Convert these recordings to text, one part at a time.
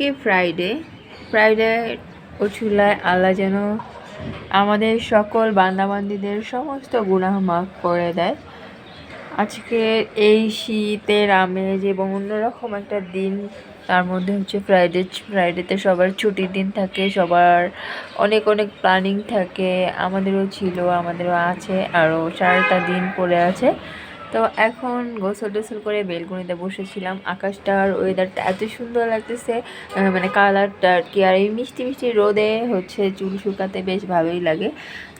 আজকে ফ্রাইডে ও চুলায় আল্লাহ যেন আমাদের সকল বান্দাবান্দীদের সমস্ত গুনাহ মাফ করে দেয়। আজকে এই শীতের আমেজ এবং অন্যরকম একটা দিন, তার মধ্যে হচ্ছে ফ্রাইডেতে সবার ছুটির দিন থাকে, সবার অনেক অনেক প্ল্যানিং থাকে। আমাদেরও ছিল, আমাদেরও আছে, আরও সারাটা দিন পড়ে আছে। তো এখন গোসল টোসল করে বেলকনিতে বসেছিলাম। আকাশটার ওয়েদারটা এত সুন্দর লাগতেছে, মানে কালারটা আর কি। আর এই মিষ্টি মিষ্টি রোদে হচ্ছে চুল শুকাতে বেশ ভালোই লাগে।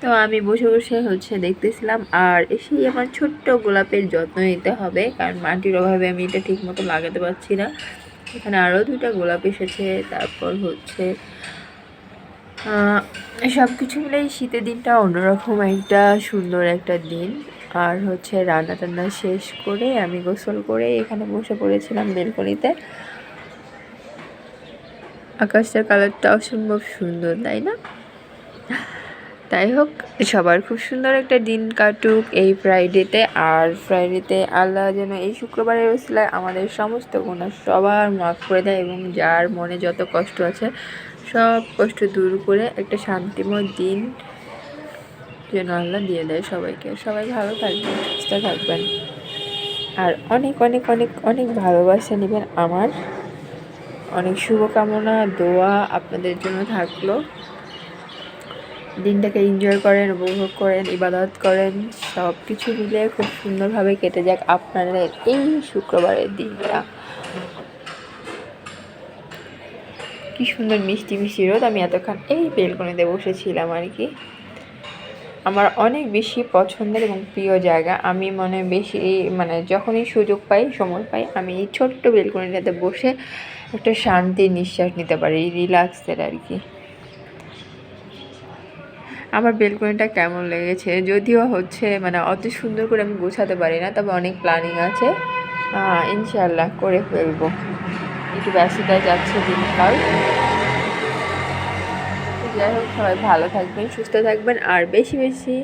তো আমি বসে বসে হচ্ছে দেখতেছিলাম, আর এসেই আমার ছোট্ট গোলাপের যত্ন নিতে হবে, কারণ মাটির অভাবে আমি এটা ঠিক মতো লাগাতে পারছি না। এখানে আরও 2টা গোলাপ এসেছে। তারপর হচ্ছে সব কিছু মিলে শীতের দিনটা অন্যরকম একটা সুন্দর একটা দিন। আর হচ্ছে রান্না টান্না শেষ করে আমি গোসল করে এখানে বসে পড়েছিলাম বেলকনিতে। আকাশটার কালারটা অসম্ভব সুন্দর, তাই না? তাই হোক, সবার খুব সুন্দর একটা দিন কাটুক এই ফ্রাইডেতে। আর ফ্রাইডেতে আল্লাহ যেন এই শুক্রবারের ওসিলায় আমাদের সমস্ত গুনাহ সবার মাফ করে দেয়, এবং যার মনে যত কষ্ট আছে সব কষ্ট দূর করে একটা শান্তিময় দিন যেন আল্লাহ দিয়ে দেয় সবাইকে। সবাই ভালো থাকবেন, সুস্থ থাকবেন, আর অনেক অনেক অনেক অনেক ভালোবাসা নেবেন। আমার অনেক শুভকামনা, দোয়া আপনাদের জন্য থাকলো। দিনটাকে এনজয় করেন, উপভোগ করেন, ইবাদত করেন, সব কিছু মিলে খুব সুন্দরভাবে কেটে যাক আপনাদের এই শুক্রবারের দিনটা। কি সুন্দর মিষ্টি মিষ্টি রোদ। আমি এতক্ষণ এই বেলকনিতে বসেছিলাম আর কি। আমার অনেক বেশি পছন্দের এবং প্রিয় জায়গা। আমি মানে যখনই সুযোগ পাই, সময় পাই, আমি এই ছোট্ট বেলকনিটাতে বসে একটা শান্তির নিঃশ্বাস নিতে পারি, রিল্যাক্সের আর কি। আমার বেলকনিটা কেমন লেগেছে, যদিও হচ্ছে মানে অত সুন্দর করে আমি বোঝাতে পারি না, তবে অনেক প্ল্যানিং আছে, ইনশাআল্লাহ করে ফেলবো। একটু ব্যস্ততায় যাচ্ছে দিনকাল। যাই হোক, সবাই ভালো থাকবেন, সুস্থ থাকবেন, আর বেশি বেশি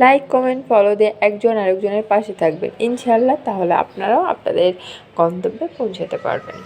লাইক কমেন্ট ফলো দিয়ে একজন আরেকজনের পাশে থাকবেন ইনশাআল্লাহ। তাহলে আপনারাও আপনাদের গন্তব্যে পৌঁছাতে পারবেন।